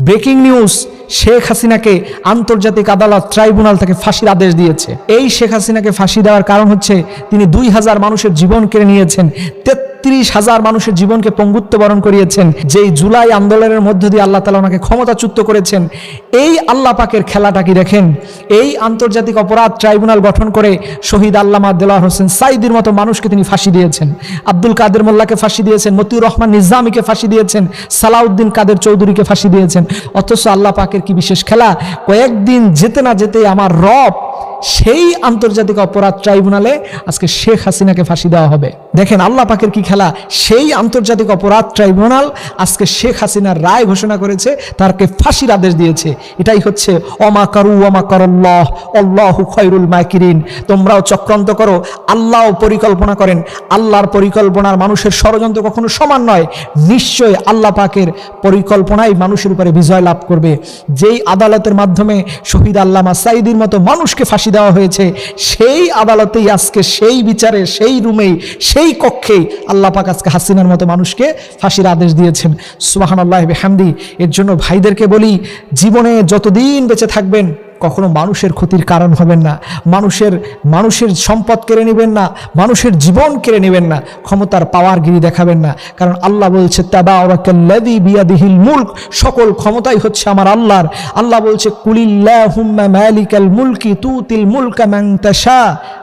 Breaking news, Sheikh হাসিনাকে আন্তর্জাতিক আদালত ট্রাইব্যুনাল থেকে ফাঁসির আদেশ দিয়েছে। এই শেখ হাসিনাকে ফাঁসি দেওয়ার কারণ হচ্ছে তিনি 2000 মানুষের জীবন কেড়ে নিয়েছেন, 33,000 মানুষের জীবনকে পঙ্গুত্ব বরণ করিয়েছেন। যেই জুলাই আন্দোলনের মধ্য দিয়ে আল্লাহ তাআলা ওনাকে ক্ষমতাচ্যুত করেছেন। এই আল্লাহ পাকের খেলাটা কি দেখেন, এই আন্তর্জাতিক অপরাধ ট্রাইব্যুনাল গঠন করে শহীদ আল্লামা দেলোয়ার হোসেন সাঈদীর মতো মানুষকে তিনি ফাঁসি দিয়েছেন, আব্দুল কাদের মোল্লাকে ফাঁসি দিয়েছেন, মতিউর রহমান নিজামীকে ফাঁসি দিয়েছেন, সালাউদ্দিন কাদের চৌধুরীকে ফাঁসি দিয়েছেন। অথচ আল্লাহ পাকের কি বিশেষ খেলা, কয়েকদিন যেতে না যেতে আমার রব সেই আন্তর্জাতিক অপরাধ ট্রাইব্যুনালে আজকে শেখ হাসিনাকে ফাঁসি দেওয়া হবে। দেখেন আল্লাহ পাকের কি খেলা, সেই আন্তর্জাতিক অপরাধ ট্রাইব্যুনাল আজকে শেখ হাসিনার রায় ঘোষণা করেছে, তারকে ফাঁসির আদেশ দিয়েছে। এটাই হচ্ছে ওমা কারু ওমা কারাল্লাহ আল্লাহু খায়রুল মাকিরিন। তোমরাও চক্রান্ত করো, আল্লাহও পরিকল্পনা করেন। আল্লাহর পরিকল্পনার মানুষের ষড়যন্ত্র কখনো সমান নয়। নিশ্চয়ই আল্লাহ পাকের পরিকল্পনাই মানুষের উপরে বিজয় লাভ করবে। যেই আদালতের মাধ্যমে শহীদ আল্লামা সাঈদীর মতো মানুষকে ফাঁসি দেওয়া হয়েছে, সেই আদালতেই আজকে সেই বিচারে সেই রুমেই সেই কক্ষেই আল্লাহ পাক আজকে হাসিনার মতো মানুষকে ফাঁসির আদেশ দিয়েছেন। সুবহানাল্লাহ বিহামদি। এর জন্য ভাইদেরকে বলি, জীবনে যতদিন বেঁচে থাকবেন কখনো মানুষের ক্ষতির কারণ হবেন না, মানুষের সম্পদ কেড়ে নেবেন না, মানুষের জীবন কেড়ে নেবেন না, ক্ষমতার পাওয়ারগিরি দেখাবেন না। কারণ আল্লাহ বলছে তাবারাকাল্লাযী বিয়াদিহিল মুলক, সকল ক্ষমতাই হচ্ছে আমার আল্লাহর। আল্লাহ বলছে কুলিল্লাহুম্মা মালিকাল মুলকি তুতিল মুলকা মান তাশা।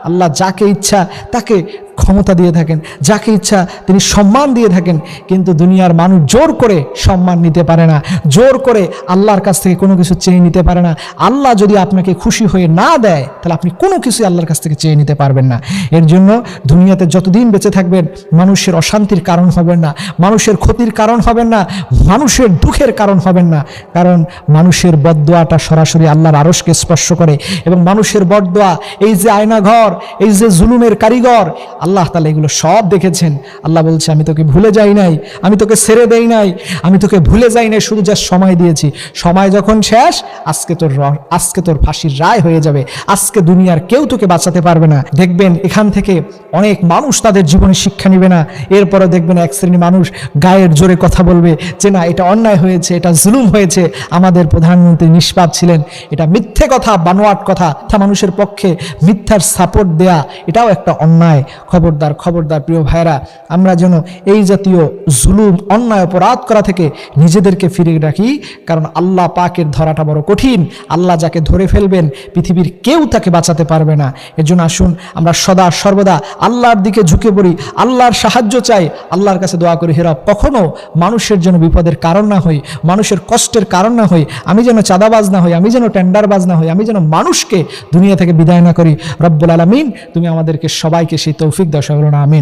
আল্লাহ যাকে ইচ্ছা তাকে ক্ষমতা দিয়ে থাকেন, যাকে ইচ্ছা তিনি সম্মান দিয়ে থাকেন। কিন্তু দুনিয়ার মানুষ জোর করে সম্মান নিতে পারে না, জোর করে আল্লাহর কাছ থেকে কোনো কিছু চেয়ে নিতে পারে না। আল্লাহ যদি আপনাকে খুশি হয়ে না দেয় তাহলে আপনি কোনো কিছু আল্লাহর কাছ থেকে চেয়ে নিতে পারবেন না। এর জন্য দুনিয়াতে যতদিন বেঁচে থাকবেন মানুষের অশান্তির কারণ হবেন না, মানুষের ক্ষতির কারণ হবেন না, মানুষের দুঃখের কারণ হবেন না। কারণ মানুষের বদদোয়াটা সরাসরি আল্লাহর আরশকে স্পর্শ করে। এবং মানুষের বদদোয়া, এই যে আয়নাঘর, এই যে জুলুমের কারিগর, আল্লাহ তাআলা এগুলো সব দেখেছেন। আল্লাহ বলছে আমি তোকে ভুলে যাই নাই, আমি তোকে ছেড়ে দেই নাই, আমি তোকে ভুলে যাই নাই, শুধু যা সময় দিয়েছি। সময় যখন শেষ, আজকে তোর ফাঁসির রায় হয়ে যাবে। আজকে দুনিয়ার কেউ তোকে বাঁচাতে পারবে না। দেখবেন এখান থেকে অনেক মানুষ তাদের জীবনে শিক্ষা নেবে না। এরপরে দেখবেন এক শ্রেণী মানুষ গায়ের জোরে কথা বলবে যে না এটা অন্যায় হয়েছে, এটা জুলুম হয়েছে, আমাদের প্রধানমন্ত্রী নিষ্পাপ ছিলেন। এটা মিথ্যে কথা, বানোয়াট কথা। মানুষের পক্ষে মিথ্যার সাপোর্ট দেয়া এটাও একটা অন্যায়। খবরদার খবরদার প্রিয় ভাইরা, আমরা যেন এই জাতীয় জুলুম অন্যায় অপরাধ করা থেকে নিজেদেরকে ফিরিয়ে রাখি। কারণ আল্লাহ পাকের ধরাটা বড় কঠিন। আল্লাহ যাকে ধরে ফেলবেন পৃথিবীর কেউ তাকে বাঁচাতে পারবে না। এর জন্য আসুন আমরা সদা সর্বদা আল্লাহর দিকে ঝুঁকে পড়ি, আল্লাহর সাহায্য চাই, আল্লাহর কাছে দোয়া করি হে রব কখনো মানুষের জন্য বিপদের কারণ না হই, মানুষের কষ্টের কারণ না হই, আমি যেন চাঁদাবাজ না হই, আমি যেন টেন্ডারবাজ না হই, আমি যেন মানুষকে দুনিয়া থেকে বিদায় না করি। রব্বুল আলামিন তুমি আমাদেরকে সবাইকে সেই তৌফিক দাও, সকলে আমিন।